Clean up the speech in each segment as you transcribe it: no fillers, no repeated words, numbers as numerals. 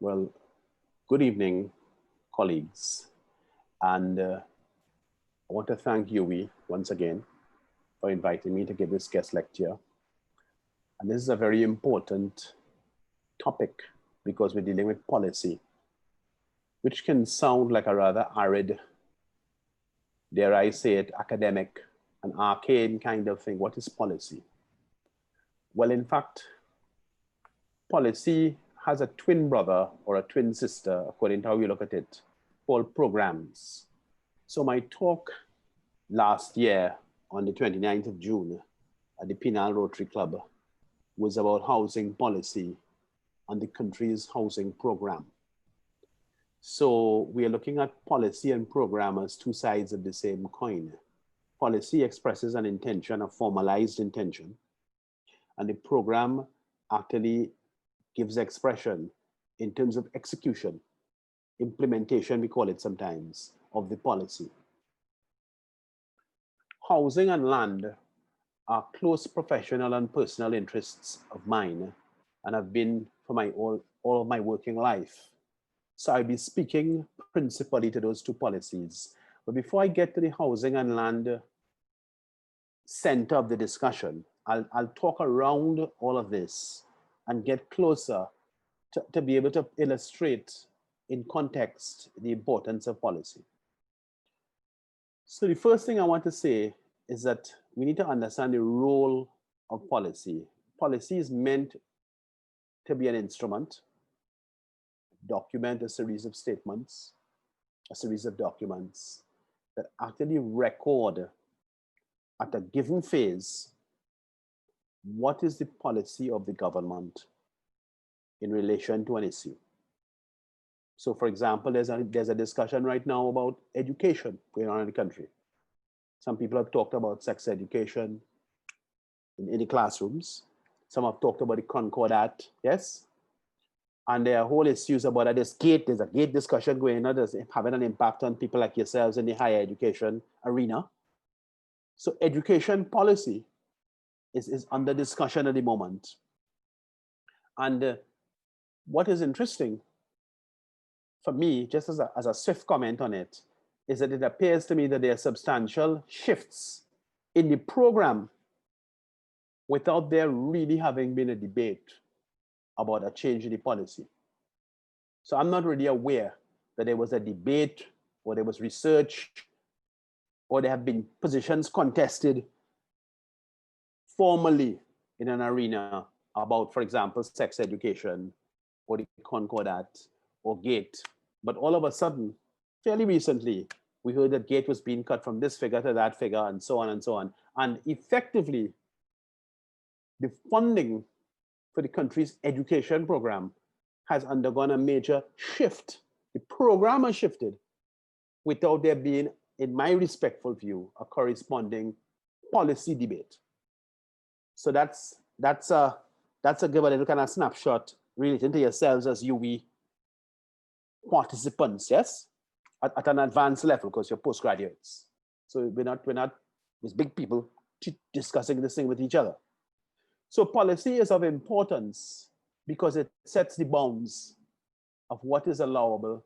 Well, good evening, colleagues. And I want to thank Yui once again for inviting me to give this guest lecture. And this is a very important topic because we're dealing with policy, which can sound like a rather arid, dare I say it, academic, an arcane kind of thing. What is policy? Well, in fact, policy has a twin brother or a twin sister, according to how you look at it, called programs. So my talk last year on the 29th of June at the Penal Rotary Club was about housing policy and the country's housing program. So we are looking at policy and program as two sides of the same coin. Policy expresses an intention, a formalized intention, and the program actually gives expression in terms of execution, implementation, we call it sometimes, of the policy. Housing and land are close professional and personal interests of mine and have been for all of my working life. So I'll be speaking principally to those two policies. But before I get to the housing and land center of the discussion, I'll talk around all of this and get closer to be able to illustrate in context the importance of policy. So the first thing I want to say is that we need to understand the role of policy. Policy is meant to be an instrument, document a series of statements, a series of documents that actually record at a given phase what is the policy of the government in relation to an issue. So for example, there's a discussion right now about education going on in the country. Some people have talked about sex education in the classrooms. Some have talked about the Concordat, yes? And there are whole issues about there's a gate discussion going on that's having an impact on people like yourselves in the higher education arena. So education policy is under discussion at the moment. And what is interesting for me, just as a swift comment on it, is that it appears to me that there are substantial shifts in the program without there really having been a debate about a change in the policy. So I'm not really aware that there was a debate or there was research or there have been positions contested formally in an arena about, for example, sex education or the Concordat or GATE. But all of a sudden, fairly recently, we heard that GATE was being cut from this figure to that figure and so on and so on. And effectively, the funding for the country's education program has undergone a major shift. The program has shifted without there being, in my respectful view, a corresponding policy debate. So that's a give a little kind of snapshot relating to yourselves as UV participants, yes, at an advanced level because you're postgraduates. So we're not these big people discussing this thing with each other. So policy is of importance because it sets the bounds of what is allowable,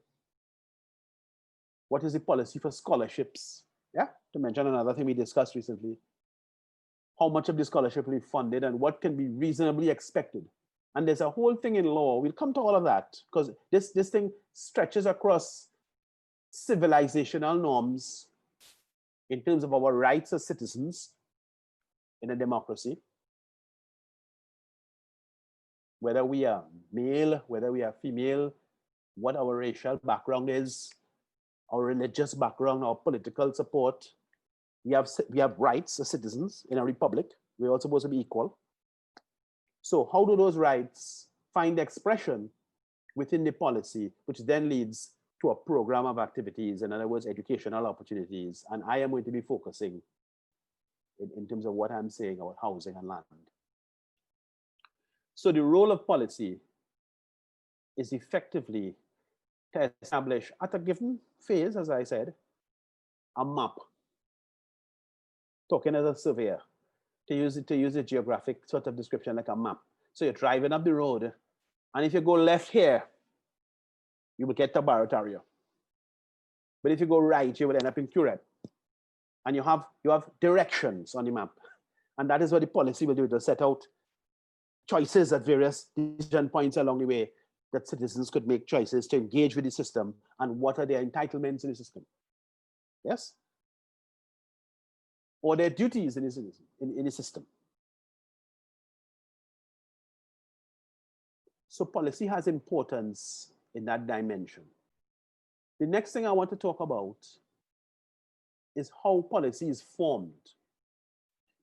what is the policy for scholarships, yeah, to mention another thing we discussed recently, how much of the scholarship will be funded and what can be reasonably expected. And there's a whole thing in law, we'll come to all of that, because this thing stretches across civilizational norms in terms of our rights as citizens in a democracy. Whether we are male, whether we are female, what our racial background is, our religious background, our political support. We have rights as citizens in a republic. We're all supposed to be equal. So how do those rights find expression within the policy, which then leads to a program of activities, in other words, educational opportunities. And I am going to be focusing in terms of what I'm saying about housing and land. So the role of policy is effectively to establish at a given phase, as I said, a map. Talking as a surveyor, to use a geographic sort of description like a map. So you're driving up the road, and if you go left here, you will get to Barataria. But if you go right, you will end up in Curate. And you have directions on the map. And that is what the policy will do. It will set out choices at various decision points along the way that citizens could make choices to engage with the system and what are their entitlements in the system. Yes? Or their duties in the system. So policy has importance in that dimension. The next thing I want to talk about is how policy is formed,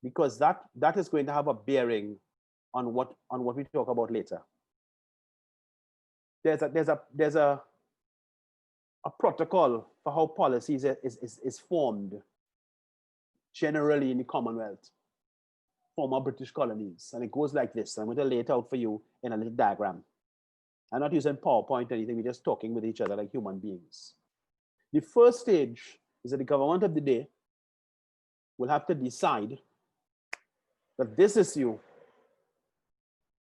because that is going to have a bearing on what we talk about later. There's a protocol for how policy is formed generally in the Commonwealth, former British colonies, and it goes like this. I'm going to lay it out for you in a little diagram. I'm not using PowerPoint or anything, we're just talking with each other like human beings. The first stage is that the government of the day will have to decide that this issue,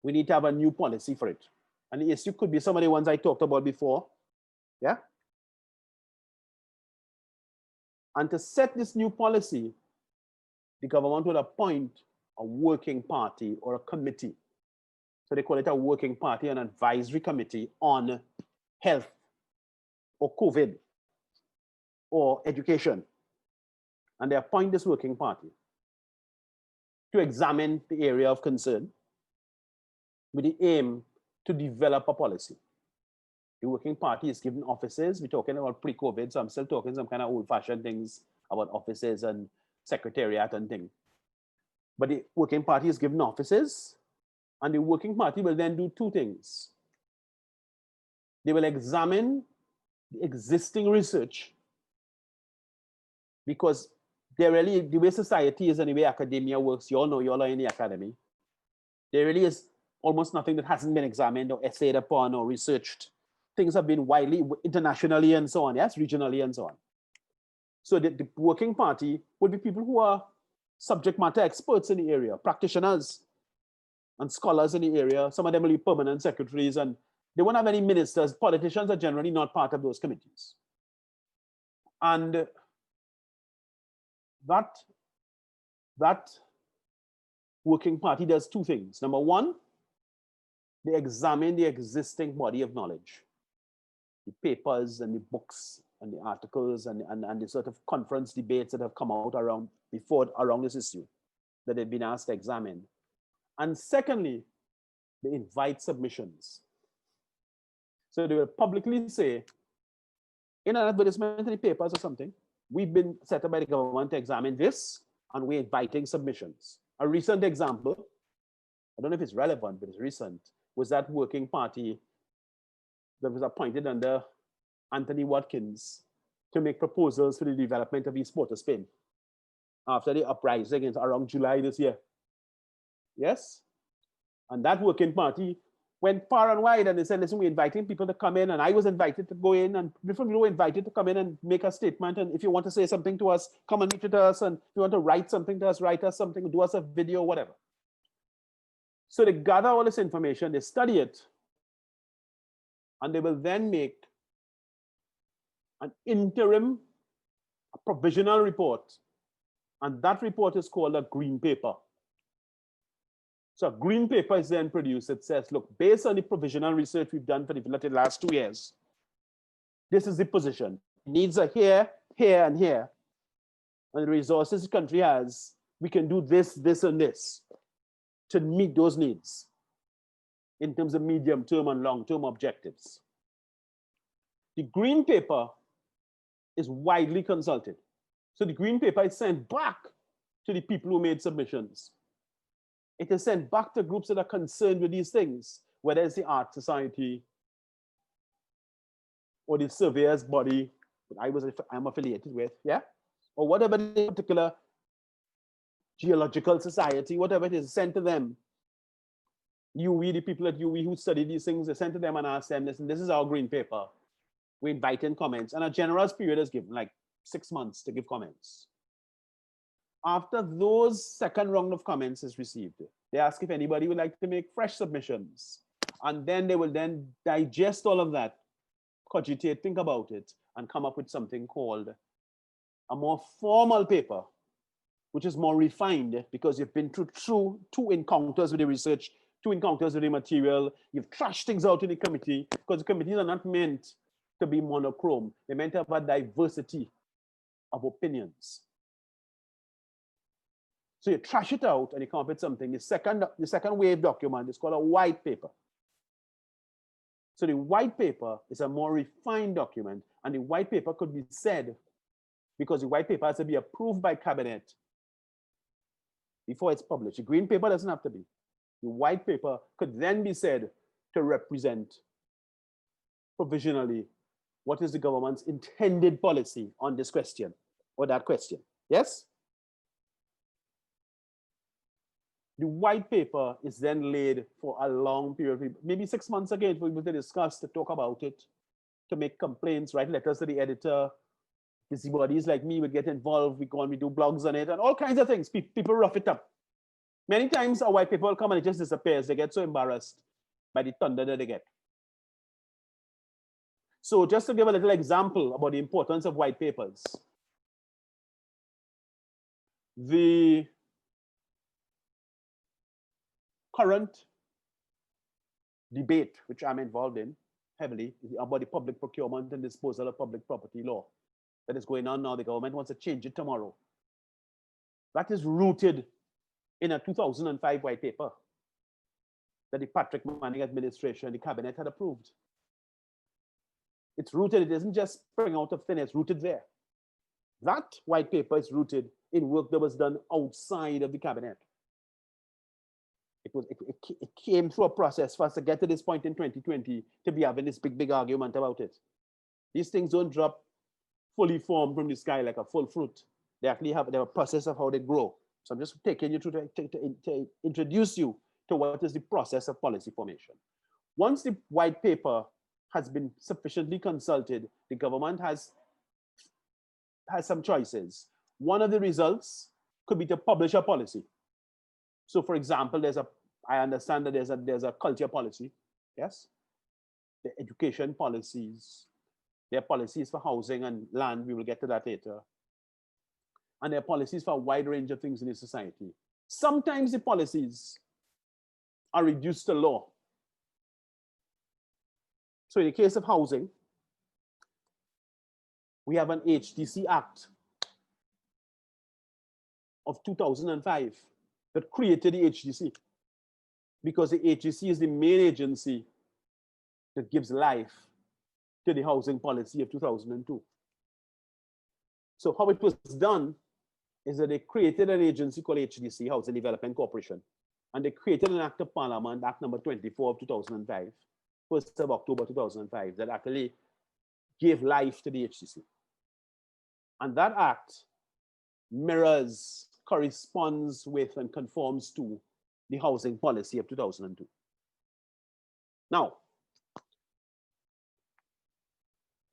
we need to have a new policy for it. And the issue could be some of the ones I talked about before. Yeah? And to set this new policy, the government would appoint a working party or a committee. So they call it a working party, an advisory committee on health or COVID or education. And they appoint this working party to examine the area of concern with the aim to develop a policy. The working party is given offices. We're talking about pre-COVID, so I'm still talking some kind of old-fashioned things about offices and secretariat and things. But the working party is given offices, and the working party will then do two things. They will examine the existing research, because the way society is and the way academia works, you all know, you all are in the academy, there really is almost nothing that hasn't been examined or essayed upon or researched. Things have been widely, internationally and so on, yes, regionally and so on. So the working party would be people who are subject matter experts in the area, practitioners and scholars in the area. Some of them will be permanent secretaries, and they won't have any ministers. Politicians are generally not part of those committees. And that working party does two things. Number one, they examine the existing body of knowledge, the papers and the books and the articles and the sort of conference debates that have come out around this issue that they've been asked to examine. And secondly, they invite submissions. So they will publicly say, in an advertisement in the papers or something, we've been set up by the government to examine this, and we're inviting submissions. A recent example, I don't know if it's relevant, but it's recent, was that working party that was appointed under Anthony Watkins to make proposals for the development of East Port of Spain after the uprising around July this year. Yes? And that working party went far and wide, and they said, listen, we're inviting people to come in, and I was invited to go in, and different people were invited to come in and make a statement, and if you want to say something to us, come and meet with us, and if you want to write something to us, write us something, do us a video, whatever. So they gather all this information, they study it, and they will then make an interim, a provisional report, and that report is called a green paper. So a green paper is then produced. It says, look, based on the provisional research we've done for the last 2 years, this is the position. Needs are here, here, and here. And the resources the country has, we can do this, this, and this to meet those needs in terms of medium-term and long-term objectives. The green paper is widely consulted. So the green paper is sent back to the people who made submissions. It is sent back to groups that are concerned with these things, whether it's the Art Society or the surveyors body that I'm affiliated with, yeah? Or whatever the particular geological society, whatever it is, sent to them. UWE, the people at UWE who study these things, they sent to them and asked them, listen, this is our green paper. We invite in comments, and a generous period is given, like 6 months to give comments. After those second round of comments is received, they ask if anybody would like to make fresh submissions. And then they will then digest all of that, cogitate, think about it, and come up with something called a more formal paper, which is more refined because you've been through two encounters with the research, two encounters with the material. You've trashed things out in the committee because the committees are not meant to be monochrome. They're meant to have a diversity of opinions. So you trash it out and you come up with something. The second wave document is called a white paper. So the white paper is a more refined document, and the white paper could be said, because the white paper has to be approved by cabinet before it's published. The green paper doesn't have to be. The white paper could then be said to represent provisionally what is the government's intended policy on this question or that question. Yes? The white paper is then laid for a long period, maybe 6 months again, for people to discuss, to talk about it, to make complaints, write letters to the editor. Busybodies like me would get involved. We go and we do blogs on it and all kinds of things. People rough it up. Many times a white paper will come and it just disappears. They get so embarrassed by the thunder that they get. So just to give a little example about the importance of white papers, the current debate, which I'm involved in heavily, about the public procurement and disposal of public property law that is going on now. The government wants to change it tomorrow. That is rooted in a 2005 white paper that the Patrick Manning administration, the cabinet had approved. It's rooted, it isn't just spring out of thin air, it's rooted there. That white paper is rooted in work that was done outside of the cabinet. It came through a process for us to get to this point in 2020 to be having this big argument about it. These things don't drop fully formed from the sky like a full fruit. They actually have a process of how they grow. So I'm just taking you to introduce you to what is the process of policy formation. Once the white paper has been sufficiently consulted, the government has some choices. One of the results could be to publish a policy. So for example, I understand that there's a culture policy, yes? The education policies, there are policies for housing and land, we will get to that later. And there are policies for a wide range of things in the society. Sometimes the policies are reduced to law. So in the case of housing, we have an HDC Act of 2005 that created the HDC, because the HDC is the main agency that gives life to the housing policy of 2002. So how it was done is that they created an agency called HDC, Housing Development Corporation, and they created an Act of Parliament, Act number 24 of 2005, 1st of October 2005, that actually gave life to the HDC. And that act mirrors, corresponds with, and conforms to the housing policy of 2002. Now,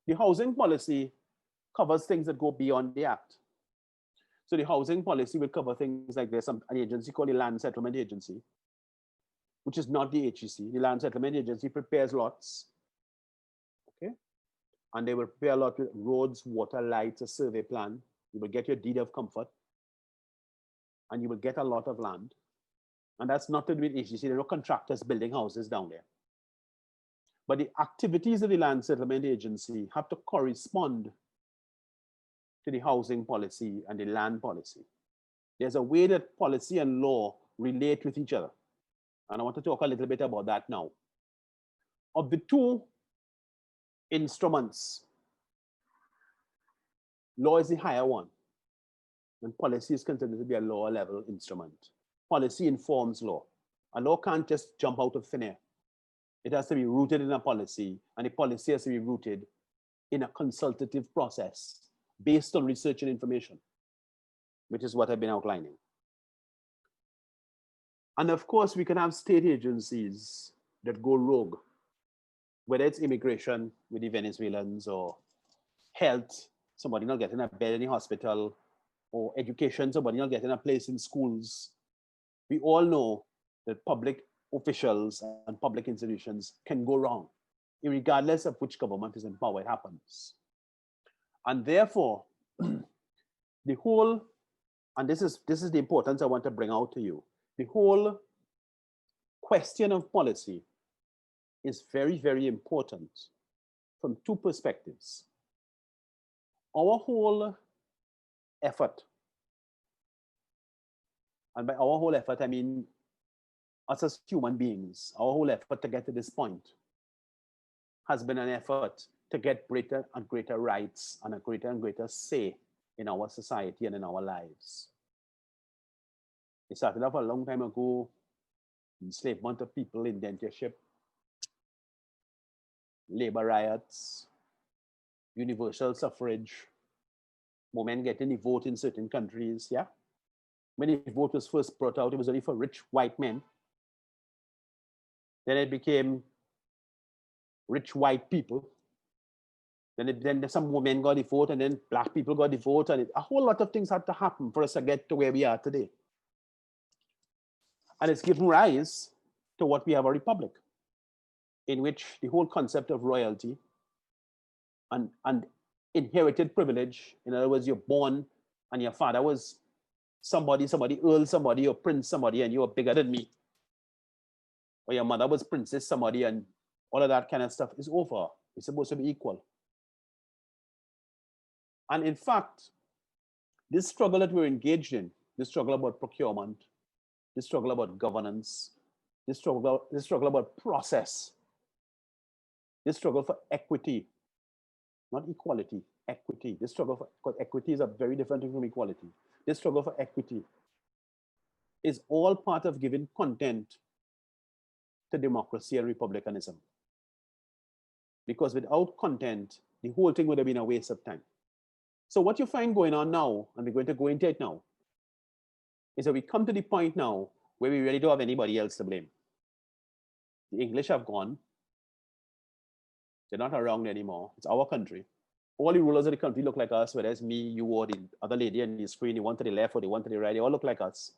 the housing policy covers things that go beyond the act. So the housing policy will cover things like there's an agency called the Land Settlement Agency, which is not the HEC. The Land Settlement Agency prepares lots, okay? And they will prepare a lot with roads, water, lights, a survey plan. You will get your deed of comfort, and you will get a lot of land. And that's not to do with HEC. There are no contractors building houses down there. But the activities of the Land Settlement Agency have to correspond to the housing policy and the land policy. There's a way that policy and law relate with each other. And I want to talk a little bit about that now. Of the two instruments, law is the higher one, and policy is considered to be a lower level instrument. Policy informs law. A law can't just jump out of thin air. It has to be rooted in a policy, and the policy has to be rooted in a consultative process based on research and information, which is what I've been outlining. And of course, we can have state agencies that go rogue, whether it's immigration with the Venezuelans, or health, somebody not getting a bed in the hospital, or education, somebody not getting a place in schools. We all know that public officials and public institutions can go wrong. regardless of which government is in power, it happens. And therefore, the whole, and this is the importance I want to bring out to you, the whole question of policy is very, very important from two perspectives. Our whole effort, and by our whole effort, I mean us as human beings, our whole effort to get to this point has been an effort to get greater and greater rights and a greater and greater say in our society and in our lives. It started off a long time ago, enslavement of people, indentureship, labor riots, universal suffrage, women getting the vote in certain countries, yeah? When the vote was first brought out, it was only for rich white men. Then it became rich white people. Then some women got the vote, and then black people got the vote, and a whole lot of things had to happen for us to get to where we are today. And it's given rise to what we have, a republic, in which the whole concept of royalty and inherited privilege, in other words, you're born and your father was somebody, earl somebody, or prince somebody, and you were bigger than me. Or your mother was princess somebody, and all of that kind of stuff is over. It's supposed to be equal. And in fact, this struggle that we're engaged in, this struggle about procurement, this struggle about governance, this struggle about process, this struggle for equity, not equality, equity. This struggle for equity is a very different thing from equality. This struggle for equity is all part of giving content to democracy and republicanism. Because without content, the whole thing would have been a waste of time. So what you find going on now, and we're going to go into it now, is that we come to the point now where we really don't have anybody else to blame. The English have gone. They're not around anymore. It's our country. All the rulers of the country look like us, whether it's me, you, or the other lady on the screen, the one to the left or the one to the right, they all look like us.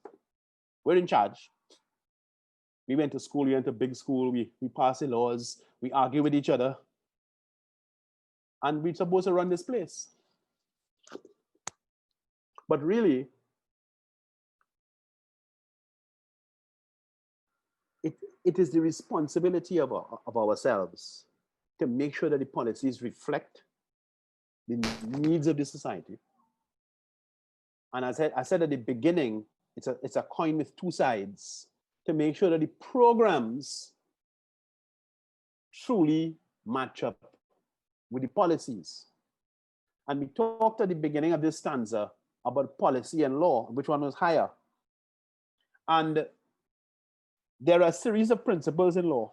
We're in charge. We went to school, we went to big school, we passed the laws, we argue with each other, and we're supposed to run this place. But really, it is the responsibility of ourselves to make sure that the policies reflect the needs of the society. And as I said at the beginning, it's a coin with two sides, to make sure that the programs truly match up with the policies. And we talked at the beginning of this stanza about policy and law, which one was higher. And there are a series of principles in law,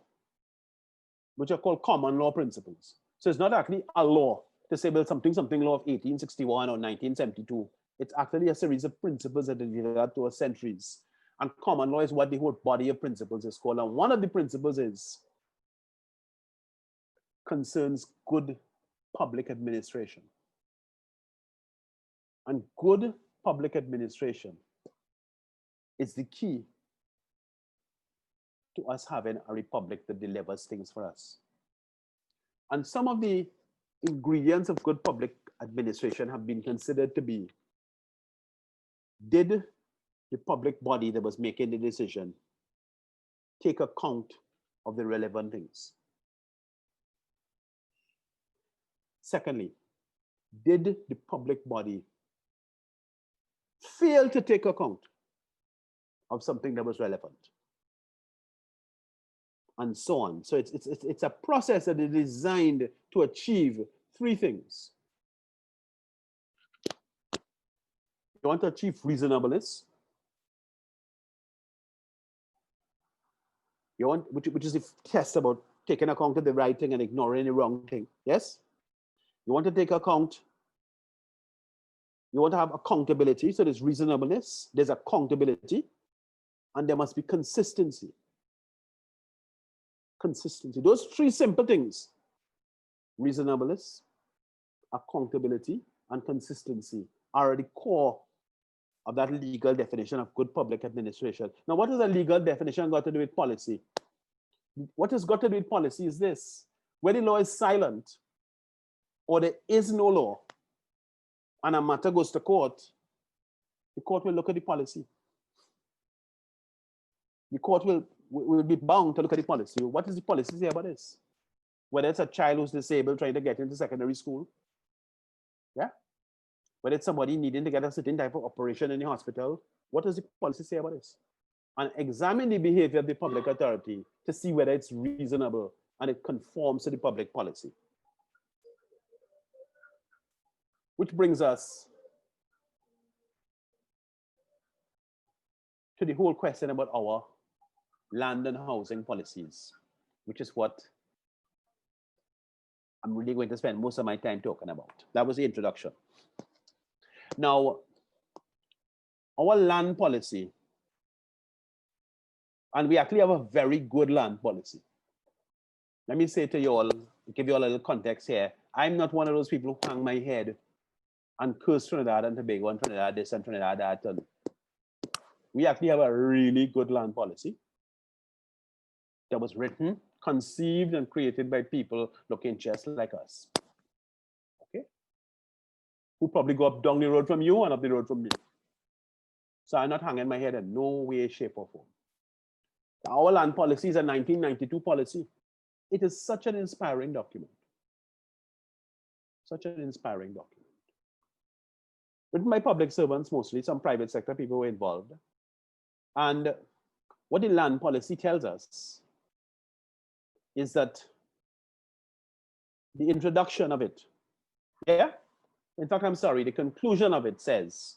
which are called common law principles. So it's not actually a law to say, well, something law of 1861 or 1972. It's actually a series of principles that have developed over centuries. And common law is what the whole body of principles is called. And one of the principles concerns good public administration. And good public administration is the key to us having a republic that delivers things for us. And some of the ingredients of good public administration have been considered to be, did the public body that was making the decision take account of the relevant things? Secondly, did the public body fail to take account of something that was relevant? And so on. So it's a process that is designed to achieve three things. You want to achieve reasonableness. You want, which is the test about taking account of the right thing and ignoring the wrong thing. Yes? You want to take account. You want to have accountability. So there's reasonableness, there's accountability, and there must be consistency. Consistency. Those three simple things: reasonableness, accountability, and consistency are at the core of that legal definition of good public administration. Now, what has a legal definition got to do with policy? What has got to do with policy is this: Where the law is silent, or there is no law, and a matter goes to court, the court will look at the policy. The court will be bound to look at the policy. What is the policy say about this? Whether it's a child who's disabled trying to get into secondary school, yeah? Whether it's somebody needing to get a certain type of operation in the hospital, what does the policy say about this? And examine the behavior of the public authority to see whether it's reasonable and it conforms to the public policy. Which brings us to the whole question about our land and housing policies, which is what I'm really going to spend most of my time talking about. That was the introduction. Now, our land policy, and we actually have a very good land policy. Let me say to you all, give you all a little context here. I'm not one of those people who hang my head and curse Trinidad and Tobago and Trinidad this and Trinidad that. And we actually have a really good land policy that was written, conceived, and created by people looking just like us. Okay? Who probably go up down the road from you and up the road from me. So I'm not hanging my head in no way, shape, or form. Our land policy is a 1992 policy. It is such an inspiring document. Such an inspiring document. Written by public servants mostly, some private sector people were involved. And what the land policy tells us is that the introduction of it, yeah? In fact, I'm sorry, the conclusion of it says,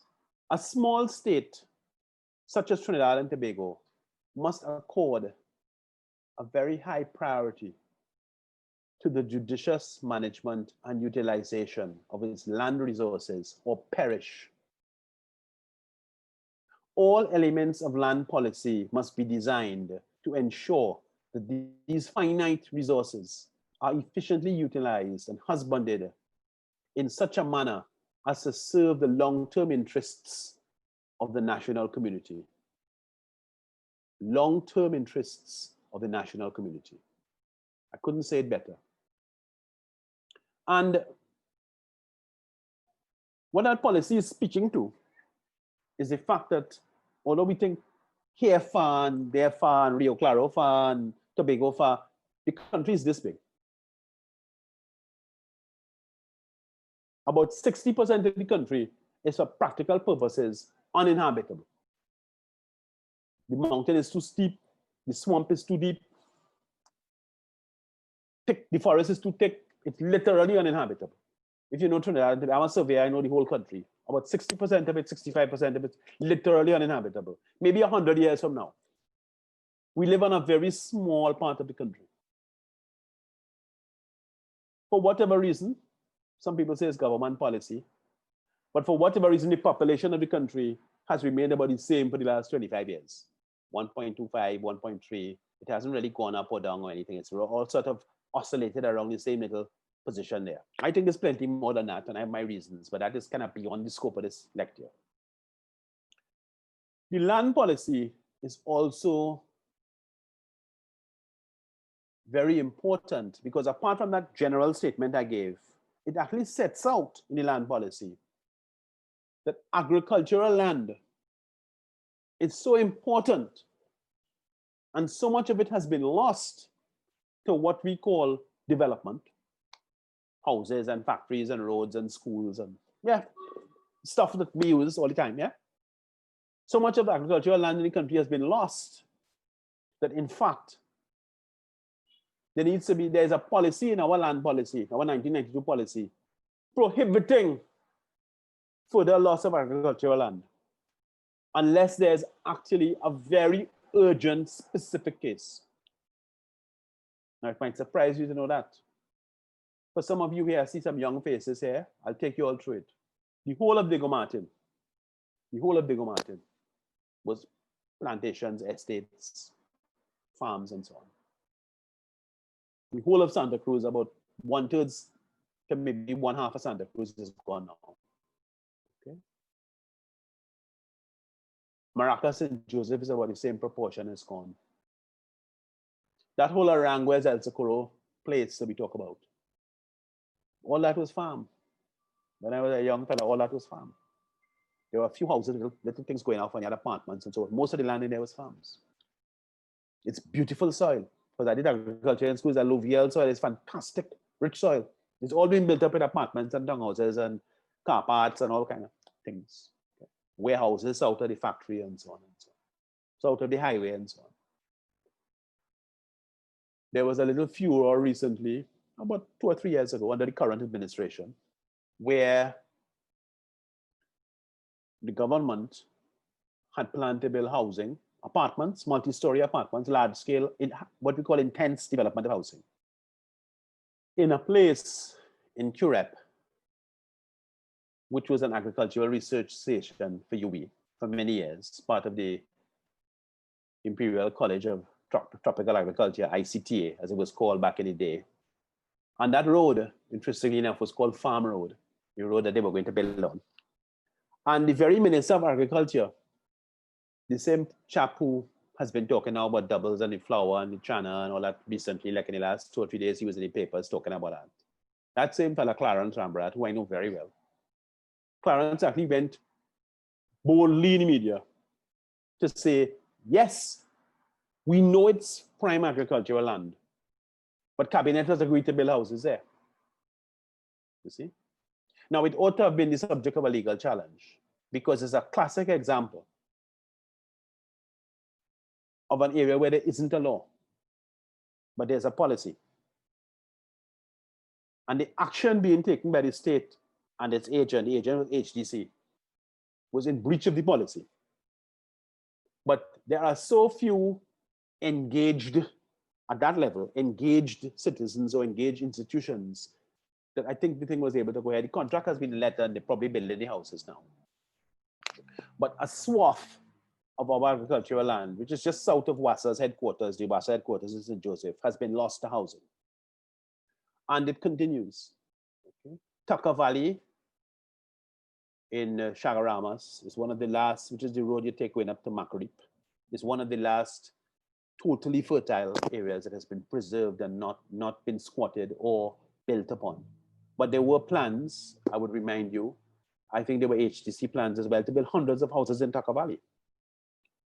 a small state such as Trinidad and Tobago must accord a very high priority to the judicious management and utilization of its land resources or perish. All elements of land policy must be designed to ensure that these finite resources are efficiently utilized and husbanded in such a manner as to serve the long-term interests of the national community. Long-term interests of the national community. I couldn't say it better. And what that policy is speaking to is the fact that although we think here far and there far and Rio Claro far and Tobago far, the country is this big. About 60% of the country is for practical purposes uninhabitable. The mountain is too steep, the swamp is too deep, the forest is too thick, it's literally uninhabitable. If you know Trinidad, I'm a surveyor, I know the whole country. About 60% of it, 65% of it, literally uninhabitable. Maybe 100 years from now. We live on a very small part of the country. For whatever reason, some people say it's government policy, but for whatever reason, the population of the country has remained about the same for the last 25 years. 1.25, 1.3. It hasn't really gone up or down or anything. It's all sort of oscillated around the same little position there. I think there's plenty more than that, and I have my reasons, but that is kind of beyond the scope of this lecture. The land policy is also very important because apart from that general statement I gave, it actually sets out in the land policy that agricultural land is so important and so much of it has been lost to what we call development. Houses and factories and roads and schools and stuff that we use all the time, So much of agricultural land in the country has been lost that in fact, there's a policy in our land policy, our 1992 policy, prohibiting further loss of agricultural land unless there's actually a very urgent specific case. Now it might surprise you to know that. For some of you here, I see some young faces here. I'll take you all through it. The whole of Diego Martin was plantations, estates, farms, and so on. The whole of Santa Cruz, about 1/3 to maybe 1/2 of Santa Cruz is gone now. Okay. Maracas and Joseph is about the same proportion as gone. That whole Aranguez, El Socorro, place that we talk about. All that was farm. When I was a young fellow, all that was farm. There were a few houses, little things going off on the other apartments and so on. Most of the land in there was farms. It's beautiful soil. Because I did agriculture in schools, alluvial soil is fantastic, rich soil. It's all been built up in apartments and townhouses and car parks and all kind of things. Okay. Warehouses out of the factory and so on and so on. So out of the highway and so on. There was a little furor recently, about 2 or 3 years ago, under the current administration, where the government had planned to build housing, apartments, multi-story apartments, large scale, in what we call intense development of housing, in a place in Curep, which was an agricultural research station for UB for many years, part of the Imperial College of Tropical Agriculture, ICTA, as it was called back in the day. And that road, interestingly enough, was called Farm Road, the road that they were going to build on. And the very Minister of Agriculture, the same chap who has been talking now about doubles and the flour and the chana and all that recently, like in the last 2 or 3 days, he was in the papers talking about that. That same fellow, Clarence Rambrat, who I know very well. Clarence actually went boldly in the media to say, yes, we know it's prime agricultural land, but Cabinet has agreed to build houses there. You see? Now, it ought to have been the subject of a legal challenge because it's a classic example of an area where there isn't a law, but there's a policy. And the action being taken by the state and its agent, the agent of HDC, was in breach of the policy. But there are so few engaged at that level, engaged citizens or engaged institutions, that I think the thing was able to go ahead. The contract has been let and they're probably building the houses now. But a swath of our agricultural land, which is just south of WASA's headquarters, the WASA headquarters in St. Joseph, has been lost to housing. And it continues. Okay. Tucker Valley in Chagaramas is one of the last, which is the road you take going up to Makarip, is one of the last totally fertile areas that has been preserved and not been squatted or built upon. But there were plans, I would remind you, I think there were HTC plans as well to build hundreds of houses in Tucker Valley.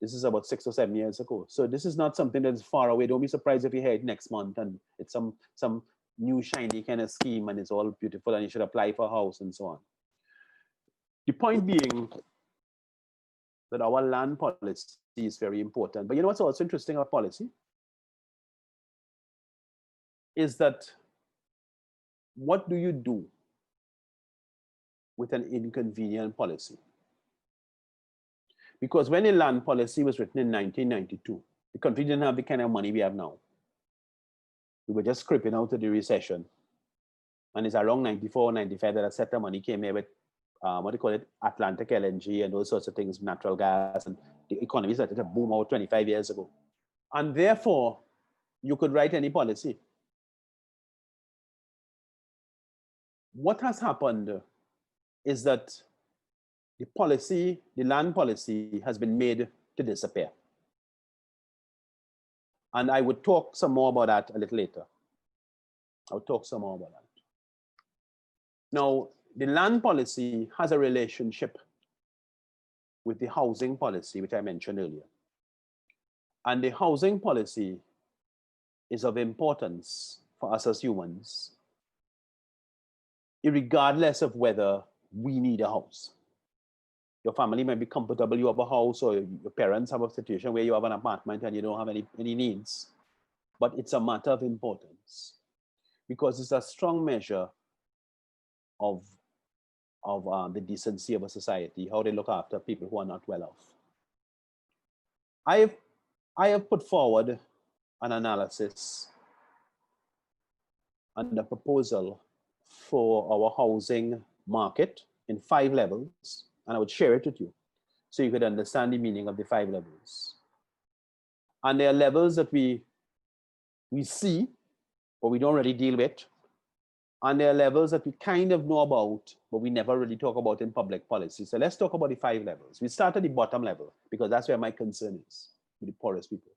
This is about 6 or 7 years ago. So this is not something that's far away. Don't be surprised if you hear it next month and it's some new shiny kind of scheme and it's all beautiful and you should apply for a house and so on. The point being that our land policy is very important. But you know what's also interesting about policy? Is that what do you do with an inconvenient policy? Because when the land policy was written in 1992, the country didn't have the kind of money we have now. We were just scraping out of the recession. And it's around 94, 95 that a set of money came here with, what do you call it, Atlantic LNG and those sorts of things, natural gas, and the economy started to boom out 25 years ago. And therefore, you could write any policy. What has happened is that the policy, the land policy, has been made to disappear. And I would talk some more about that a little later. I'll talk some more about that. Now, the land policy has a relationship with the housing policy, which I mentioned earlier. And the housing policy is of importance for us as humans, regardless of whether we need a house. Your family might be comfortable, you have a house, or your parents have a situation where you have an apartment and you don't have any needs. But it's a matter of importance because it's a strong measure of the decency of a society, how they look after people who are not well off. I have put forward an analysis and a proposal for our housing market in 5 levels, and I would share it with you so you could understand the meaning of the 5 levels. And there are levels that we see, but we don't really deal with. And there are levels that we kind of know about, but we never really talk about in public policy. So let's talk about the 5 levels. We start at the bottom level because that's where my concern is with the poorest people.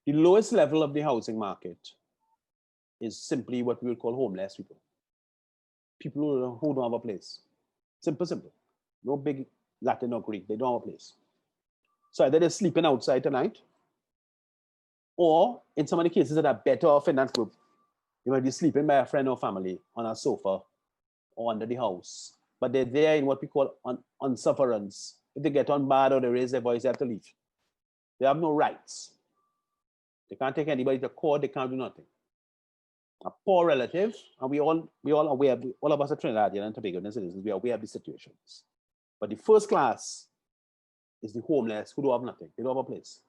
The lowest level of the housing market is simply what we would call homeless people. People who don't have a place. Simple, simple. No big Latin or Greek. They don't have a place. So either they're sleeping outside tonight, or in some of the cases that are better off in that group, you might be sleeping by a friend or family on a sofa or under the house. But they're there in what we call on sufferance. If they get on bad or they raise their voice, they have to leave. They have no rights. They can't take anybody to court. They can't do nothing. A poor relative, and we all aware, all of us are Trinidadian and Tobago citizens, we are aware of the situations. But the first class is the homeless who don't have nothing. They don't have a place.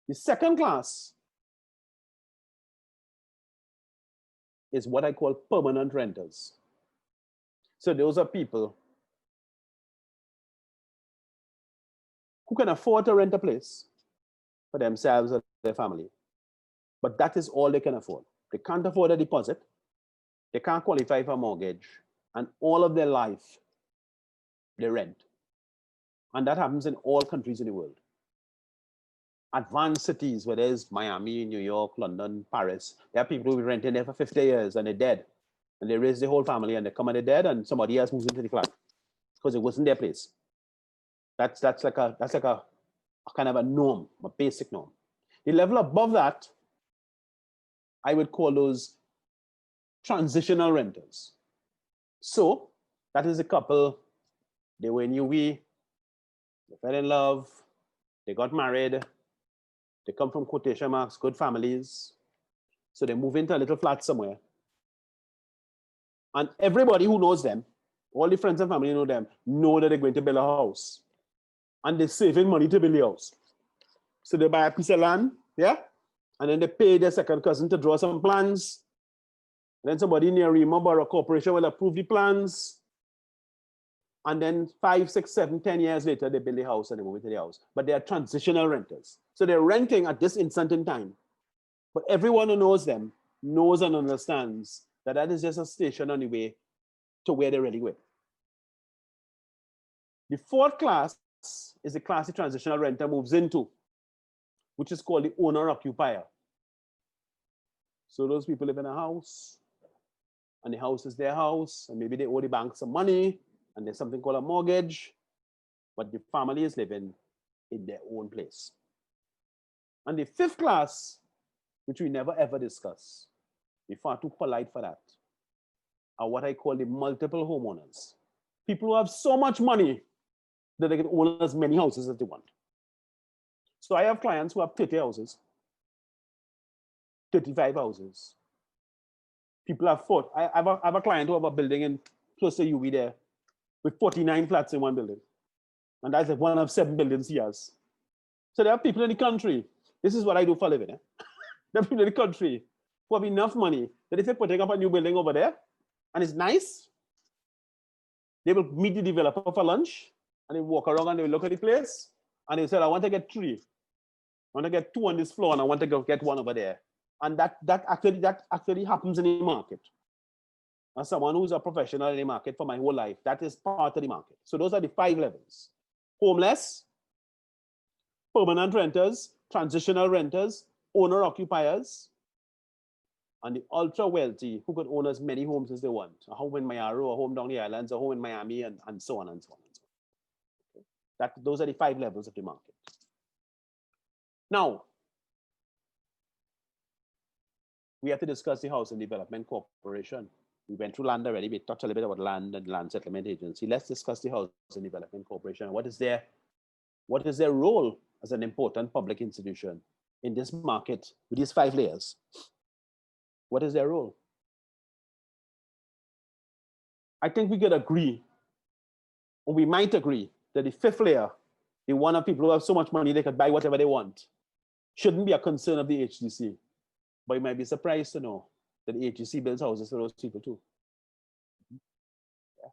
The second class is what I call permanent renters. So those are people who can afford to rent a place for themselves or their family. But that is all they can afford. They can't afford a deposit. They can't qualify for a mortgage. And all of their life, they rent. And that happens in all countries in the world. Advanced cities, whether it's Miami, New York, London, Paris, there are people who have been renting there for 50 years and they're dead. And they raise the whole family and they come and they're dead and somebody else moves into the flat because it wasn't their place. That's like a kind of a norm, a basic norm. The level above that, I would call those transitional renters. So that is a couple, they were in UWI, they fell in love, they got married, they come from quotation marks, good families. So they move into a little flat somewhere. And everybody who knows them, all the friends and family know them, know that they're going to build a house. And they're saving money to build the house. So they buy a piece of land, yeah? And then they pay their second cousin to draw some plans. And then somebody near Rima or a corporation will approve the plans. And then 5, 6, 7, 10 years later, they build a house and they move into the house. But they are transitional renters. So they're renting at this instant in time. But everyone who knows them knows and understands that that is just a station on the way to where they're really going. The fourth class is the class the transitional renter moves into, which is called the owner-occupier. So those people live in a house, and the house is their house, and maybe they owe the bank some money, and there's something called a mortgage, but the family is living in their own place. And the fifth class, which we never ever discuss, we're far too polite for that, are what I call the multiple homeowners. People who have so much money that they can own as many houses as they want. So I have clients who have 30 houses, 35 houses. People have fought. I have a client who have a building in close to UWI there with 49 flats in one building. And that's like one of 7 buildings he has. So there are people in the country. This is what I do for a living. There are people in the country who have enough money that if they're putting up a new building over there and it's nice, they will meet the developer for lunch and they walk around and they will look at the place and they will say, I want to get 3. I want to get 2 on this floor and I want to go get 1 over there. And that actually happens in the market. As someone who's a professional in the market for my whole life, that is part of the market. So those are the 5 levels: homeless, permanent renters, transitional renters, owner-occupiers, and the ultra wealthy who could own as many homes as they want. A home in Miami, a home down the islands, a home in Miami, and so on and so on and so on. Okay. Those are the 5 levels of the market. Now, we have to discuss the Housing Development Corporation. We went through land already. We talked a little bit about land and land settlement agency. Let's discuss the Housing Development Corporation. What is their role as an important public institution in this market with these 5 layers? What is their role? I think we could agree, or we might agree, that the 5th layer, the one of people who have so much money they could buy whatever they want, shouldn't be a concern of the HDC. But you might be surprised to know that the HDC builds houses for those people too. Yeah.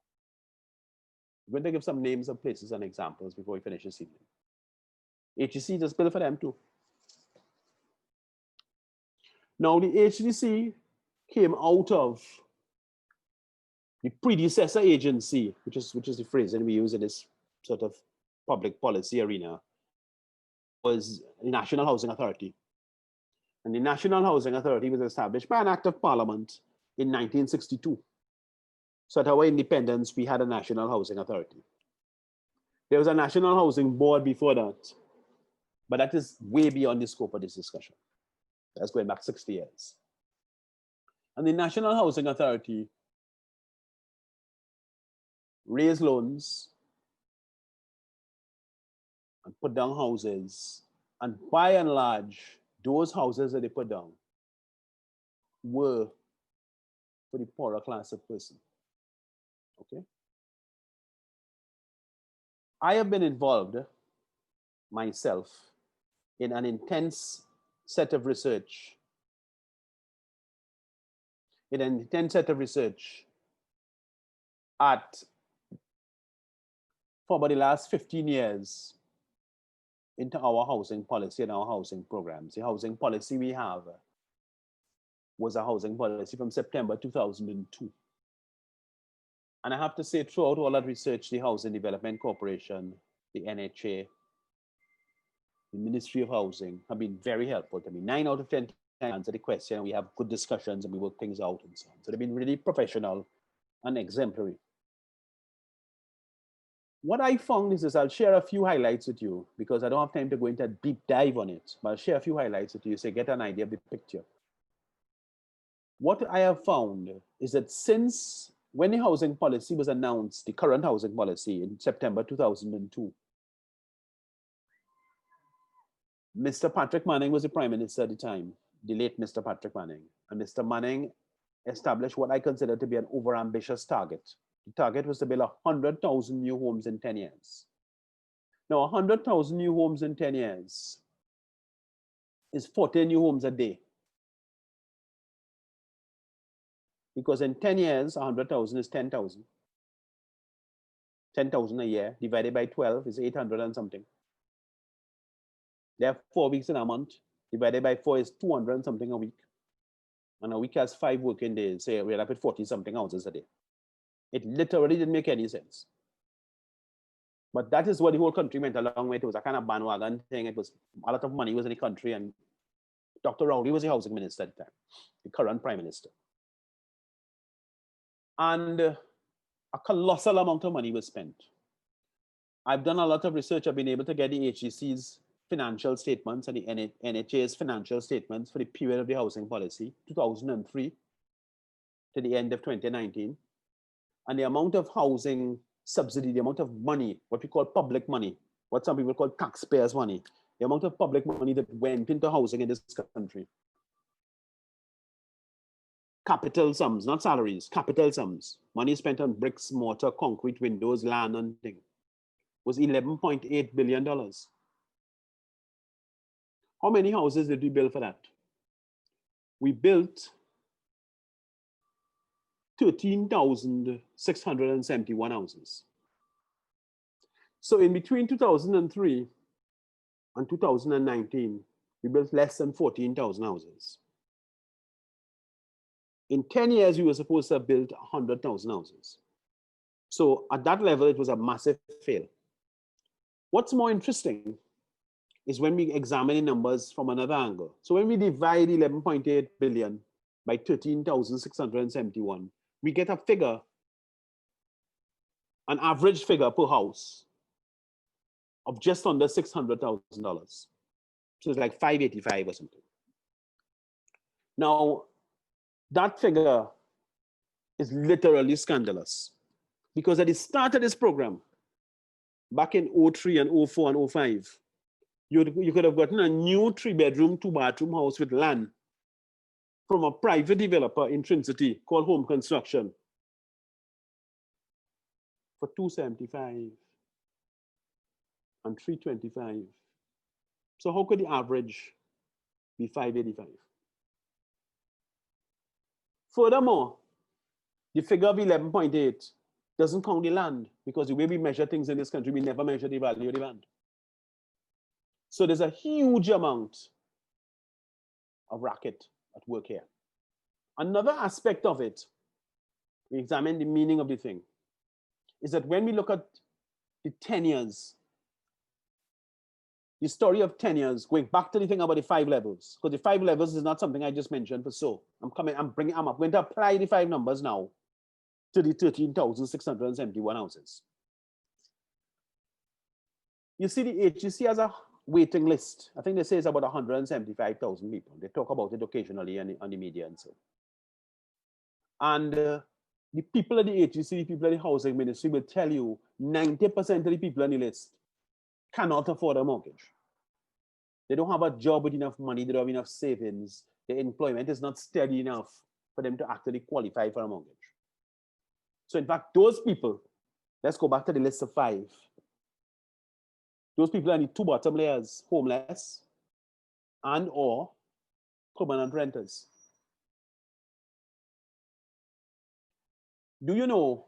I'm going to give some names of places and examples before we finish this evening. HDC just built for them too. Now the HDC came out of the predecessor agency, which is the phrase that we use in this sort of public policy arena, was the National Housing Authority. And the National Housing Authority was established by an act of parliament in 1962. So at our independence, we had a National Housing Authority. There was a National Housing Board before that, but that is way beyond the scope of this discussion. That's going back 60 years. And the National Housing Authority raised loans and put down houses. And by and large, those houses that they put down were for the poorer class of person. Okay. I have been involved myself in an intense set of research. For about the last 15 years into our housing policy and our housing programs. The housing policy we have was a housing policy from September 2002. And I have to say, throughout all that research, the Housing Development Corporation, the NHA, the Ministry of Housing have been very helpful to me. 9 out of 10 answer the question, and we have good discussions and we work things out and so on. So they've been really professional and exemplary. What I found is I'll share a few highlights with you because I don't have time to go into a deep dive on it, but I'll share a few highlights with you so you get an idea of the picture. What I have found is that since when the housing policy was announced, the current housing policy in September 2002, Mr. Patrick Manning was the Prime Minister at the time, the late Mr. Patrick Manning. And Mr. Manning established what I consider to be an overambitious target. The target was to build 100,000 new homes in 10 years. Now, 100,000 new homes in 10 years is 40 new homes a day. Because in 10 years, 100,000 is 10,000. 10,000 a year divided by 12 is 800 and something. There are 4 weeks in a month. Divided by 4 is 200 and something a week. And a week has 5 working days. So we're up at 40 something houses a day. It literally didn't make any sense. But that is what the whole country went along with. It was a kind of bandwagon thing. It was a lot of money was in the country, and Dr. Rowley was the housing minister at the time, the current prime minister. And a colossal amount of money was spent. I've done a lot of research. I've been able to get the HDC's financial statements and the NHA's financial statements for the period of the housing policy, 2003 to the end of 2019. And the amount of housing subsidy, the amount of money, what we call public money, what some people call taxpayers' money, the amount of public money that went into housing in this country. Capital sums, not salaries, capital sums. Money spent on bricks, mortar, concrete, windows, land, and things was $11.8 billion. How many houses did we build for that? We built 13,671 houses. So in between 2003 and 2019, we built less than 14,000 houses. In 10 years, we were supposed to have built 100,000 houses. So at that level, it was a massive fail. What's more interesting is when we examine the numbers from another angle. So when we divide 11.8 billion by 13,671, we get a figure, an average figure per house of just under $600,000. So it's like 585 or something. Now, that figure is literally scandalous because at the start of this program, back in 03 and 04 and 05, you could have gotten a new 3-bedroom, 2-bathroom house with land from a private developer in Trinity called Home Construction for $275 and $325. So how could the average be $585? Furthermore, the figure of 11.8 doesn't count the land because the way we measure things in this country, we never measure the value of the land. So there's a huge amount of racket at work here. Another aspect of it, we examine the meaning of the thing, is that when we look at the 10 years, the story of 10 years, going back to the thing about the 5 levels, because the 5 levels is not something I just mentioned for so. I'm going to apply the 5 numbers now to the 13,671 houses. You see, the HEC has a waiting list. I think they say it's about 175,000 people. They talk about it occasionally on the media and so. And the people at the HEC, the people at the housing ministry will tell you 90% of the people on the list cannot afford a mortgage. They don't have a job with enough money. They don't have enough savings. Their employment is not steady enough for them to actually qualify for a mortgage. So in fact, those people, let's go back to the list of 5. Those people are in the 2 bottom layers, homeless and or permanent renters. Do you know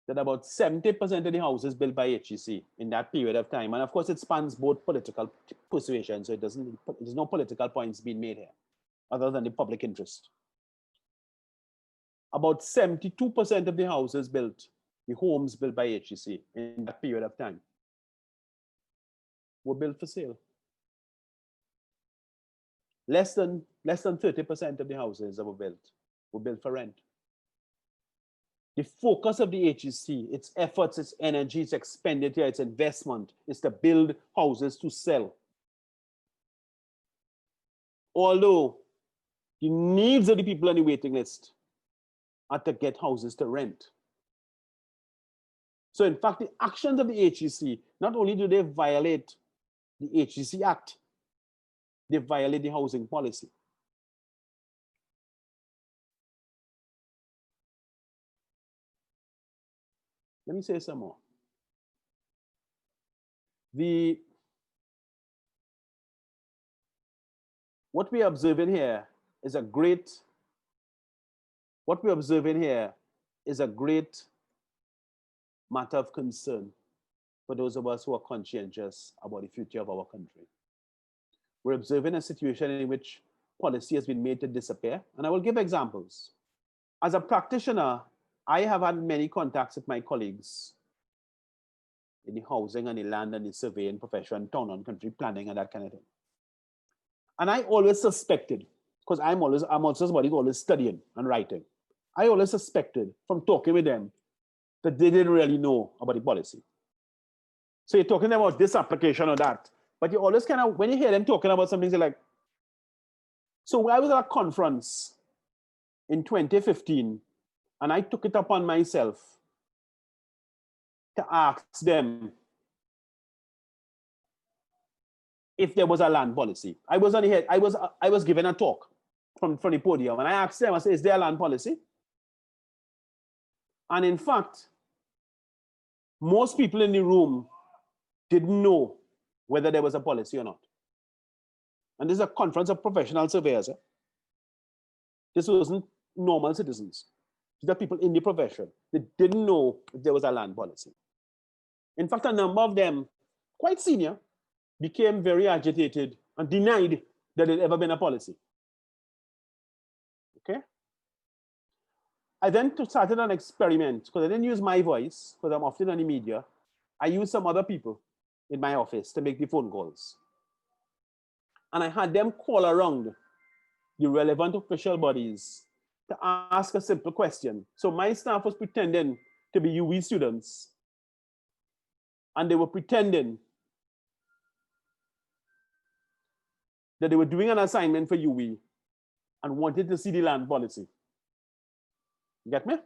that about 70% of the houses built by HEC in that period of time, and of course it spans both political persuasion, so there's no political points being made here, other than the public interest. About 72% of the houses built, the homes built by HEC in that period of time, were built for sale. Less than 30% of the houses that were built for rent. The focus of the HEC, its efforts, its energy, its expenditure, its investment is to build houses to sell. Although the needs of the people on the waiting list are to get houses to rent. So in fact, the actions of the HEC, not only do they violate the HEC Act, they violate the housing policy. Let me say some more. What we're observing here is a great matter of concern for those of us who are conscientious about the future of our country. We're observing a situation in which policy has been made to disappear, and I will give examples. As a practitioner, I have had many contacts with my colleagues in the housing and the land and the surveying profession, town and country planning and that kind of thing. And I always suspected, because I'm also somebody who's always studying and writing. I always suspected from talking with them that they didn't really know about the policy. So you're talking about this application or that, but you always kind of, when you hear them talking about something, you're like, so I was at a conference in 2015, and I took it upon myself to ask them if there was a land policy. I was given a talk from the podium, and I asked them, I said, is there a land policy? And in fact, most people in the room didn't know whether there was a policy or not. And this is a conference of professional surveyors. This wasn't normal citizens. These are people in the profession. They didn't know if there was a land policy. In fact, a number of them, quite senior, became very agitated and denied that there had ever been a policy. Okay? I then started an experiment, because I didn't use my voice, because I'm often on the media. I used some other people in my office to make the phone calls. And I had them call around the relevant official bodies to ask a simple question. So my staff was pretending to be UE students, and they were pretending that they were doing an assignment for UE and wanted to see the land policy. You get me?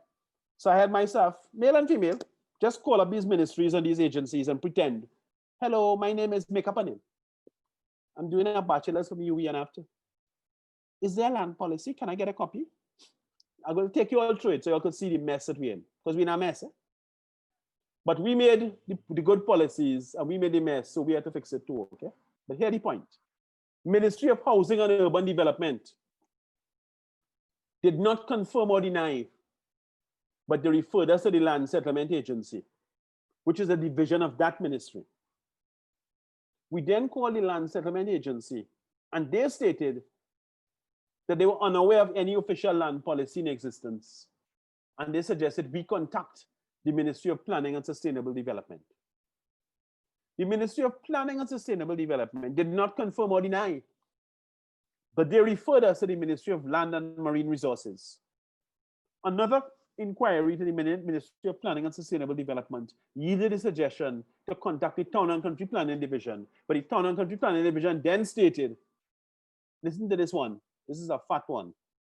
So I had my staff, male and female, just call up these ministries and these agencies and pretend, hello, my name is, make up a name. I'm doing a bachelor's from UE and after. Is there a land policy? Can I get a copy? I'm going to take you all through it so you could see the mess that we're in, because we're in a mess. But we made the good policies and we made the mess, so we had to fix it too, okay? But here's the point. Ministry of Housing and Urban Development did not confirm or deny, but they referred us to the Land Settlement Agency, which is a division of that ministry. We then called the Land Settlement Agency, and they stated that they were unaware of any official land policy in existence, and they suggested we contact the Ministry of Planning and Sustainable Development. The Ministry of Planning and Sustainable Development did not confirm or deny, but they referred us to the Ministry of Land and Marine Resources. Another inquiry to the Ministry of Planning and Sustainable Development yielded a suggestion to contact the Town and Country Planning Division, but the Town and Country Planning Division then stated, listen to this one, this is a fat one,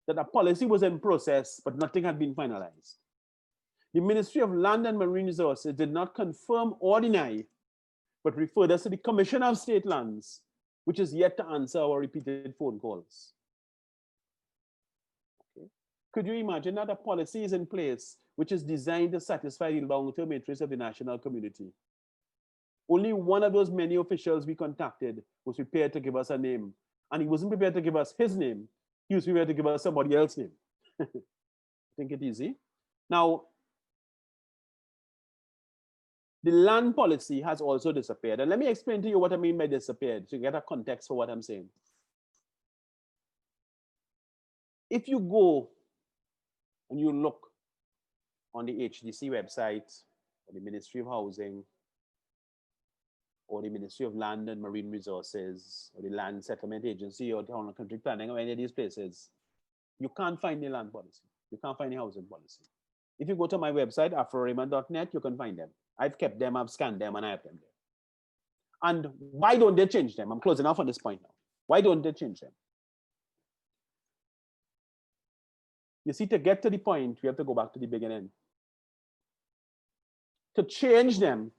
that a policy was in process, but nothing had been finalized. The Ministry of Land and Marine Resources did not confirm or deny, but referred us to the Commissioner of State Lands, which is yet to answer our repeated phone calls. Okay. Could you imagine that a policy is in place which is designed to satisfy the long-term interests of the national community? Only one of those many officials we contacted was prepared to give us a name, and he wasn't prepared to give us his name. He was prepared to give us somebody else's name. Think it easy? Now, the land policy has also disappeared. And let me explain to you what I mean by disappeared, so you get a context for what I'm saying. If you go and you look on the HDC website, or the Ministry of Housing, or the Ministry of Land and Marine Resources, or the Land Settlement Agency, or Town and Country Planning, or any of these places, you can't find the land policy. You can't find the housing policy. If you go to my website, afraraymond.net, you can find them. I've kept them, I've scanned them, and I have them there. And why don't they change them? I'm closing off on this point now. Why don't they change them? You see, to get to the point, we have to go back to the beginning. To change them,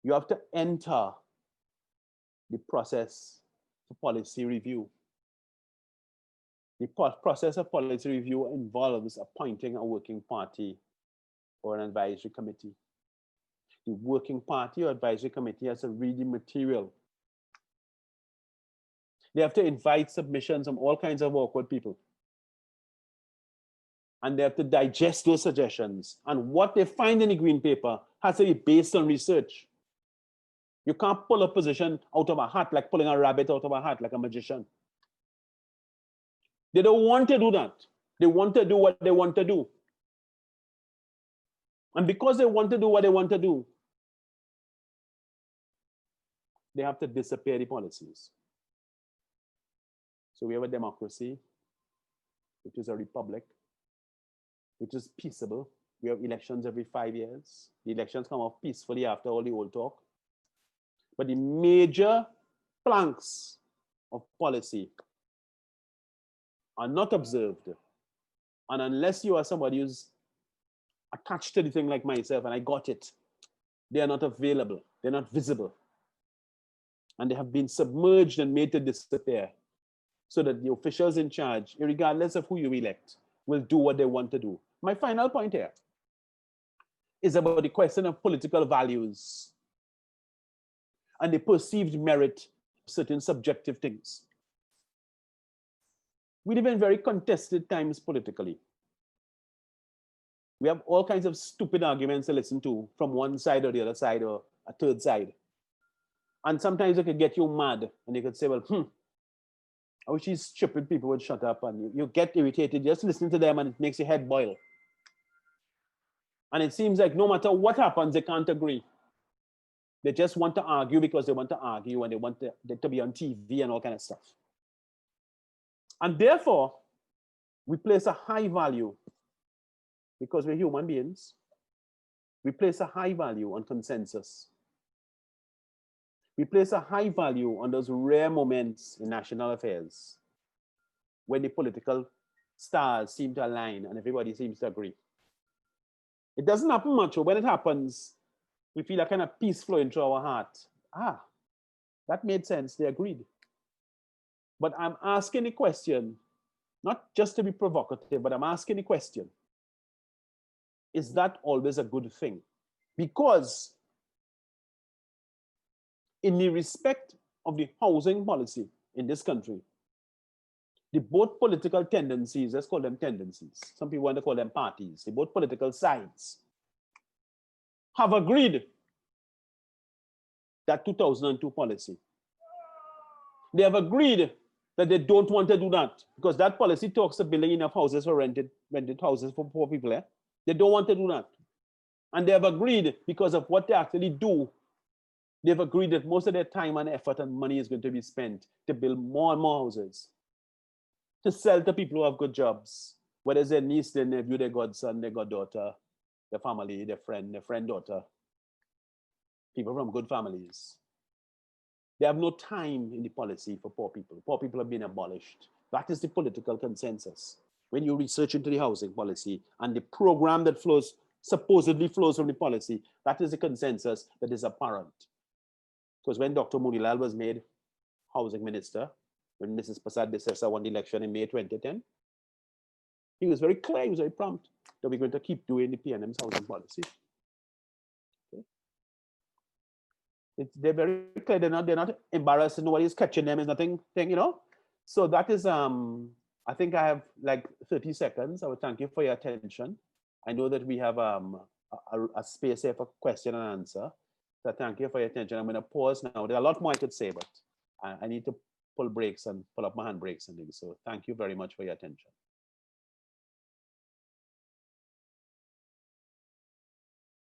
you have to enter the process of policy review. The process of policy review involves appointing a working party or an advisory committee. The working party or advisory committee has to read the material. They have to invite submissions from all kinds of awkward people. And they have to digest those suggestions. And what they find in the green paper has to be based on research. You can't pull a position out of a hat like pulling a rabbit out of a hat like a magician. They don't want to do that. They want to do what they want to do. And because they want to do what they want to do, they have to disappear the policies. So we have a democracy, which is a republic, which is peaceable. We have elections every 5 years. The elections come off peacefully after all the old talk. But the major planks of policy are not observed. And unless you are somebody who's attached to the thing like myself, and I got it, they are not available. They're not visible. And they have been submerged and made to disappear so that the officials in charge, regardless of who you elect, will do what they want to do. My final point here is about the question of political values and the perceived merit of certain subjective things. We live in very contested times politically. We have all kinds of stupid arguments to listen to from one side or the other side or a third side. And sometimes it could get you mad and you could say, well, I wish these stupid people would shut up, and you get irritated just listening to them and it makes your head boil. And it seems like no matter what happens, they can't agree. They just want to argue because they want to argue and they want to be on TV and all kind of stuff. And therefore, we place a high value, because we're human beings, we place a high value on consensus. We place a high value on those rare moments in national affairs when the political stars seem to align and everybody seems to agree. It doesn't happen much, but when it happens, we feel a kind of peace flowing through our heart. Ah, that made sense, they agreed. But I'm asking the question, not just to be provocative, but I'm asking the question, is that always a good thing? Because in the respect of the housing policy in this country, the both political tendencies, let's call them tendencies, some people want to call them parties, the both political sides have agreed that 2002 policy. They have agreed that they don't want to do that because that policy talks of building enough houses for rented houses for poor people. They don't want to do that. And they have agreed because of what they actually do They've agreed that most of their time and effort and money is going to be spent to build more and more houses, to sell to people who have good jobs, whether it's their niece, their nephew, their godson, their goddaughter, their family, their friend daughter, people from good families. They have no time in the policy for poor people. Poor people have been abolished. That is the political consensus. When you research into the housing policy and the program that supposedly flows from the policy, that is the consensus that is apparent. Because when Dr. Moonilal was made housing minister, when Mrs. Prasad Desessa won the election in May 2010, he was very clear, he was very prompt that we're going to keep doing the PNM's housing policy. Okay. They're very clear, they're not embarrassed, nobody's catching them, it's nothing, So that is, I think I have like 30 seconds. I would thank you for your attention. I know that we have a space here for question and answer. So thank you for your attention. I'm going to pause now. There's a lot more I could say, but I need to pull up my handbrakes and things. So thank you very much for your attention.